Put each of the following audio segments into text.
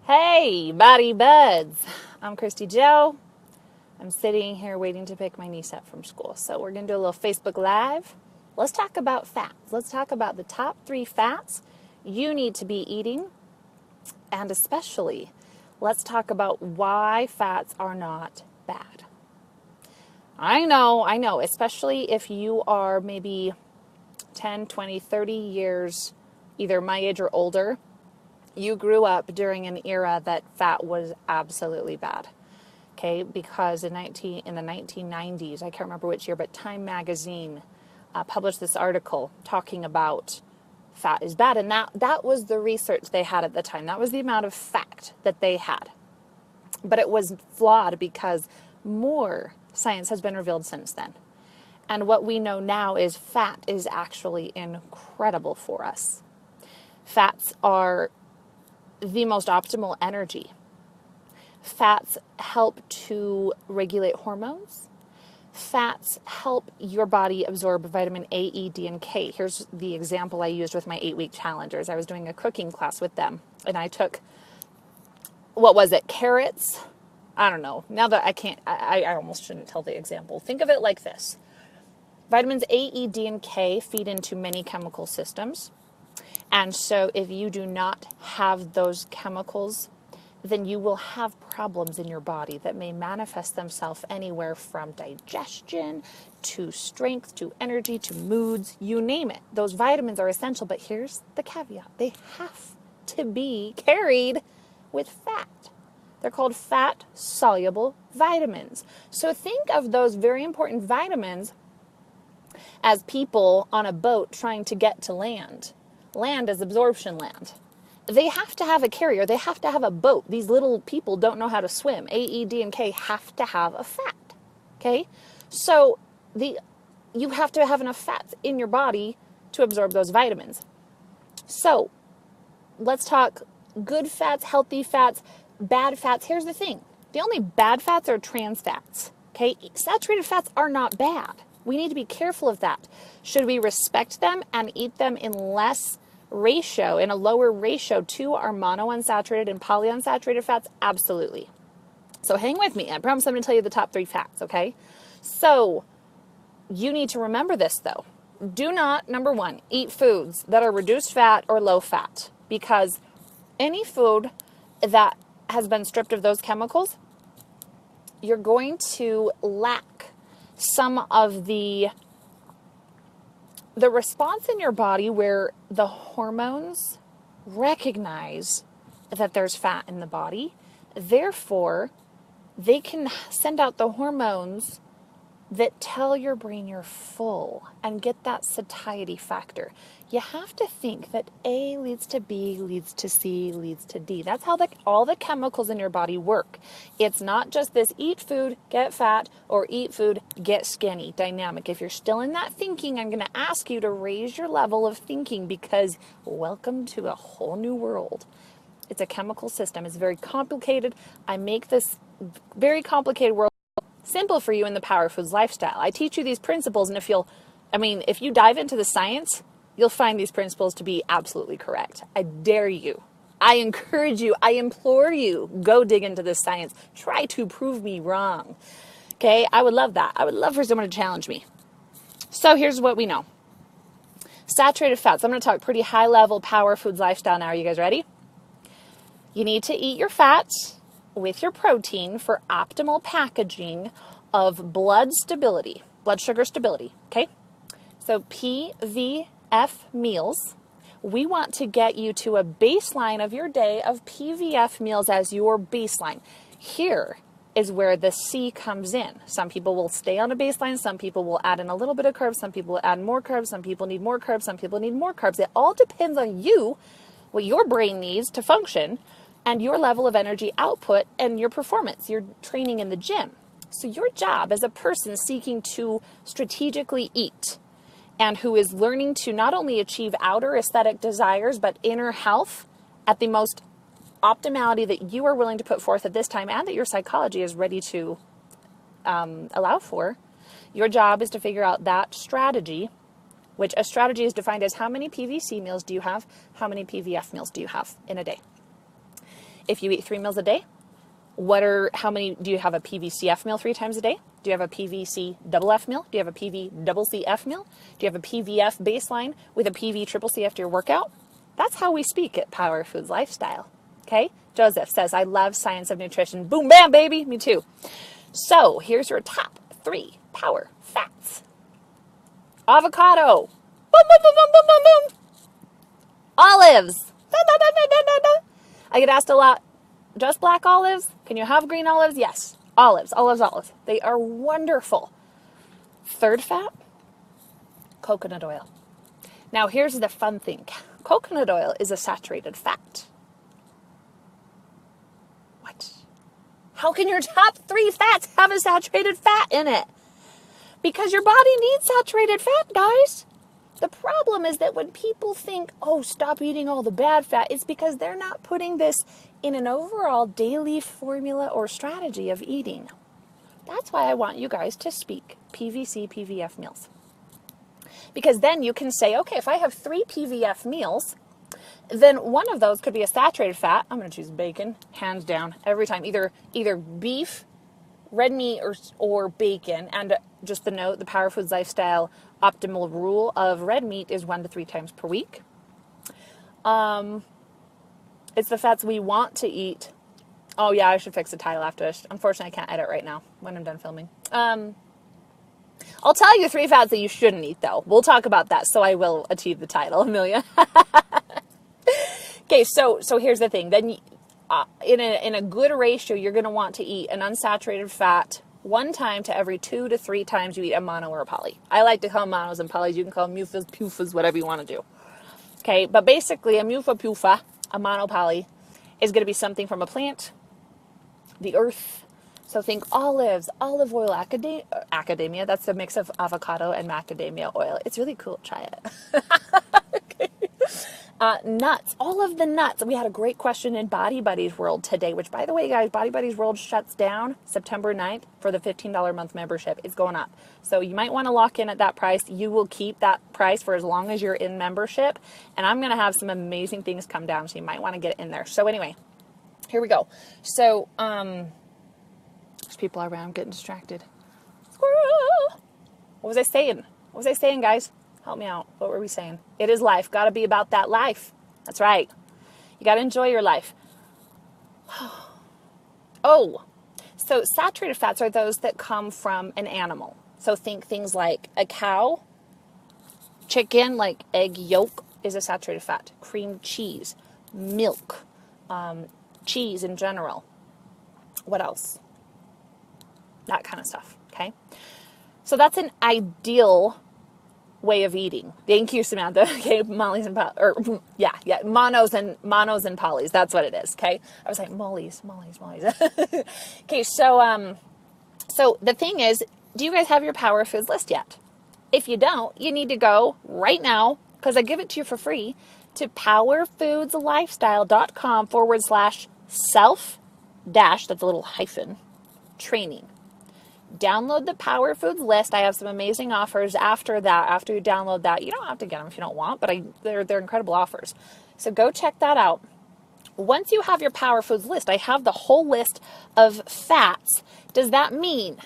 Hey, body buds. I'm Christy Joe. I'm sitting here waiting to pick my niece up from school. So we're going to do a little Facebook Live. Let's talk about fats. Let's talk about the top 3 fats you need to be eating. And especially, let's talk about why fats are not bad. I know, especially if you are maybe 10, 20, 30 years either my age or older. You grew up during an era that fat was absolutely bad, okay? Because in the 1990s, I can't remember which year, but Time magazine published this article talking about fat is bad, and that was the research they had at the time. That was the amount of fact that they had. But it was flawed because more science has been revealed since then. And what we know now is fat is actually incredible for us. Fats are the most optimal energy. Fats help to regulate hormones. Fats help your body absorb vitamin A, E, D, and K. Here's the example I used with my 8-week challengers. I was doing a cooking class with them, and I took, carrots? I don't know. Now that I almost shouldn't tell the example. Think of it like this. Vitamins A, E, D, and K feed into many chemical systems. And so if you do not have those chemicals, then you will have problems in your body that may manifest themselves anywhere from digestion to strength to energy to moods, you name it. Those vitamins are essential, but here's the caveat. They have to be carried with fat. They're called fat-soluble vitamins. So think of those very important vitamins as people on a boat trying to get to land. Land is absorption land. They have to have a carrier. They have to have a boat. These little people don't know how to swim. A, E, D, and K have to have a fat. Okay? So you have to have enough fats in your body to absorb those vitamins. So let's talk good fats, healthy fats, bad fats. Here's the thing. The only bad fats are trans fats. Okay? Saturated fats are not bad. We need to be careful of that. Should we respect them and eat them in a lower ratio to our monounsaturated and polyunsaturated fats? Absolutely. So hang with me. I promise I'm going to tell you the top 3 fats, okay? So you need to remember this, though. Do not, number 1, eat foods that are reduced fat or low fat, because any food that has been stripped of those chemicals, you're going to lack some of the response in your body where the hormones recognize that there's fat in the body. Therefore, they can send out the hormones that tell your brain you're full and get that satiety factor. You have to think that A leads to B, leads to C, leads to D. That's how all the chemicals in your body work. It's not just this eat food, get fat, or eat food, get skinny dynamic. If you're still in that thinking, I'm going to ask you to raise your level of thinking, because welcome to a whole new world. It's a chemical system. It's very complicated. I make this very complicated world simple for you in the Power Foods lifestyle. I teach you these principles, and if you dive into the science, you'll find these principles to be absolutely correct. I dare you. I encourage you. I implore you. Go dig into this science. Try to prove me wrong. Okay? I would love that. I would love for someone to challenge me. So here's what we know. Saturated fats. I'm going to talk pretty high level Power Foods lifestyle now. Are you guys ready? You need to eat your fats with your protein for optimal packaging of blood stability, blood sugar stability, okay? So PVF meals, we want to get you to a baseline of your day of PVF meals as your baseline. Here is where the C comes in. Some people will stay on a baseline, some people will add in a little bit of carbs, some people will add more carbs, some people need more carbs, some people need more carbs. It all depends on you, what your brain needs to function, and your level of energy output and your performance, your training in the gym. So your job as a person seeking to strategically eat and who is learning to not only achieve outer aesthetic desires, but inner health at the most optimality that you are willing to put forth at this time and that your psychology is ready to allow for, your job is to figure out that strategy, which a strategy is defined as how many PVC meals do you have, how many PVF meals do you have in a day. if you eat 3 meals a day, how many, do you have a PVCF meal 3 times a day? Do you have a PVC double F meal? Do you have a PV double CF meal? Do you have a PVF baseline with a PV triple C after your workout? That's how we speak at Power Foods Lifestyle. Okay? Joseph says, I love science of nutrition. Boom, bam, baby. Me too. So here's your top 3 power fats. Avocado. Boom, boom, boom, boom, boom, boom, boom. Olives. Da, da, da, da, da, da, da. I get asked a lot, just black olives? Can you have green olives? Yes. Olives, olives, olives. They are wonderful. Third fat, coconut oil. Now here's the fun thing. Coconut oil is a saturated fat. What? How can your top 3 fats have a saturated fat in it? Because your body needs saturated fat, guys. The problem is that when people think, oh, stop eating all the bad fat, it's because they're not putting this in an overall daily formula or strategy of eating. That's why I want you guys to speak PVC, PVF meals. Because then you can say, okay, if I have 3 PVF meals, then one of those could be a saturated fat. I'm going to choose bacon, hands down, every time. Either beef, red meat, or bacon. And just the note, the Power Foods Lifestyle optimal rule of red meat is 1 to 3 times per week. It's the fats we want to eat. Oh yeah, I should fix the title after this. Unfortunately, I can't edit right now when I'm done filming. I'll tell you 3 fats that you shouldn't eat, though. We'll talk about that, so I will achieve the title, Amelia. Okay, so here's the thing. Then in a good ratio, you're going to want to eat an unsaturated fat 1 time to every 2 to 3 times you eat a mono or a poly. I like to call them monos and polys. You can call them mufas, pufas, whatever you want to do. Okay, but basically a mufa, pufa, a monopoly, is going to be something from a plant, the earth. So think olives, olive oil, academia. That's a mix of avocado and macadamia oil. It's really cool. Try it. Okay. Nuts, all of the nuts. We had a great question in Body Buddies World today, which, by the way, guys, Body Buddies World shuts down September 9th for the $15 a month membership. It's going up. So you might want to lock in at that price. You will keep that price for as long as you're in membership. And I'm going to have some amazing things come down, so you might want to get in there. So anyway, here we go. So, there's people around getting distracted. Squirrel! What was I saying? What was I saying, guys? Help me out. What were we saying? It is life. Got to be about that life. That's right. You got to enjoy your life. Oh, so saturated fats are those that come from an animal. So think things like a cow, chicken, like egg yolk is a saturated fat, cream cheese, milk, cheese in general. What else? That kind of stuff, okay? So that's an ideal way of eating. Thank you, Samantha. Okay, monos and monos and polys. That's what it is. Okay, I was like mollies. Okay, so the thing is, do you guys have your Power Foods list yet? If you don't, you need to go right now, because I give it to you for free, to powerfoodslifestyle.com/self- that's a little hyphen training. Download the Power Foods list. I have some amazing offers after that. After you download that, you don't have to get them if you don't want, but they're incredible offers. So go check that out. Once you have your Power Foods list, I have the whole list of fats. Does that mean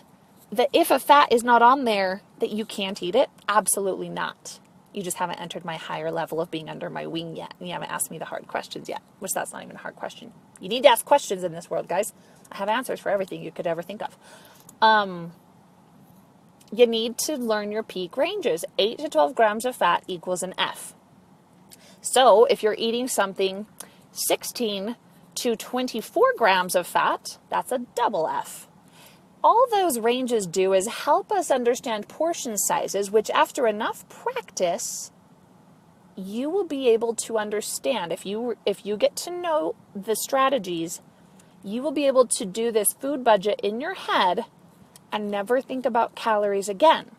that if a fat is not on there, that you can't eat it? Absolutely not. You just haven't entered my higher level of being under my wing yet, and you haven't asked me the hard questions yet, which that's not even a hard question. You need to ask questions in this world, guys. I have answers for everything you could ever think of. You need to learn your peak ranges. 8 to 12 grams of fat equals an F. So if you're eating something 16 to 24 grams of fat, that's a double F. All those ranges do is help us understand portion sizes, which after enough practice, you will be able to understand. If you get to know the strategies, you will be able to do this food budget in your head and never think about calories again.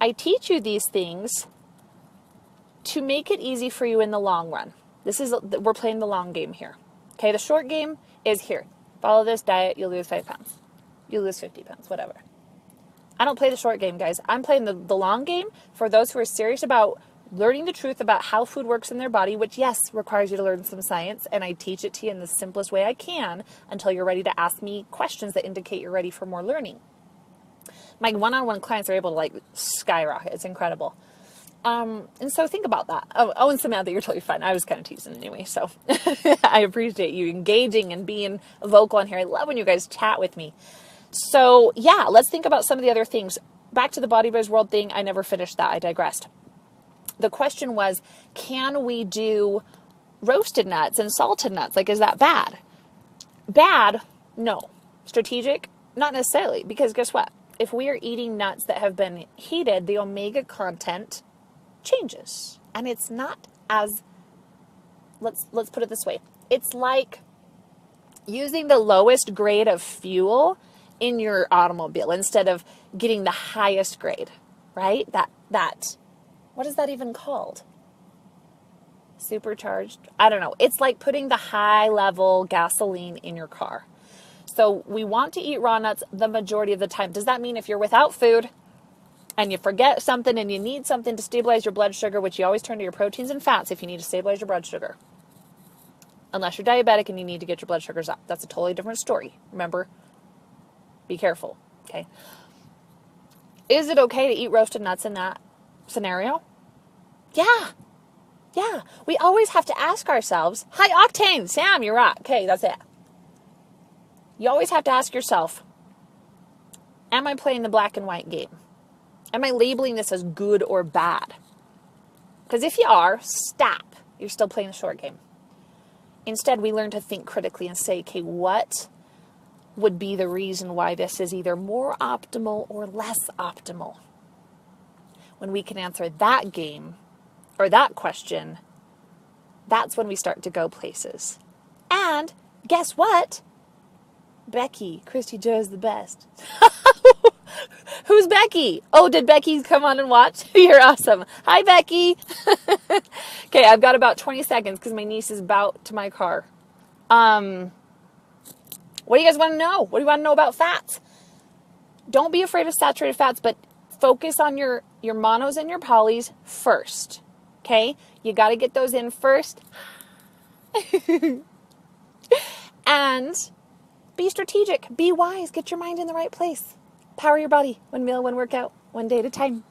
I teach you these things to make it easy for you in the long run. We're playing the long game here. Okay, the short game is here. Follow this diet, you'll lose 5 pounds. You'll lose 50 pounds, whatever. I don't play the short game, guys. I'm playing the long game for those who are serious about learning the truth about how food works in their body, which, yes, requires you to learn some science, and I teach it to you in the simplest way I can until you're ready to ask me questions that indicate you're ready for more learning. My one-on-one clients are able to, like, skyrocket. It's incredible. And so think about that. Oh, and Samantha, you're totally fine. I was kind of teasing anyway, so I appreciate you engaging and being vocal on here. I love when you guys chat with me. So, yeah, let's think about some of the other things. Back to the Body Biz World thing. I never finished that. I digressed. The question was, can we do roasted nuts and salted nuts? Like, is that bad? Bad? No. Strategic? Not necessarily, because guess what? If we are eating nuts that have been heated, the omega content changes. And it's not as, let's put it this way. It's like using the lowest grade of fuel in your automobile instead of getting the highest grade, right? That what is that even called? Supercharged? I don't know. It's like putting the high level gasoline in your car. So we want to eat raw nuts the majority of the time. Does that mean if you're without food and you forget something and you need something to stabilize your blood sugar, which you always turn to your proteins and fats if you need to stabilize your blood sugar? Unless you're diabetic and you need to get your blood sugars up. That's a totally different story. Remember, be careful, okay? Is it okay to eat roasted nuts in that scenario? Yeah. We always have to ask ourselves, high octane, Sam, you're right. Okay, that's it. You always have to ask yourself, am I playing the black and white game? Am I labeling this as good or bad? Because if you are, stop. You're still playing the short game. Instead, we learn to think critically and say, okay, what would be the reason why this is either more optimal or less optimal? When we can answer that game, or that question, that's when we start to go places. And guess what? Becky, Christy Joe is the best. Who's Becky? Oh, did Becky come on and watch? You're awesome. Hi, Becky. Okay, I've got about 20 seconds because my niece is about to my car. What do you guys want to know? What do you want to know about fats? Don't be afraid of saturated fats, but focus on your monos and your polys first. Okay? You got to get those in first. And be strategic. Be wise. Get your mind in the right place. Power your body. One meal, one workout, one day at a time.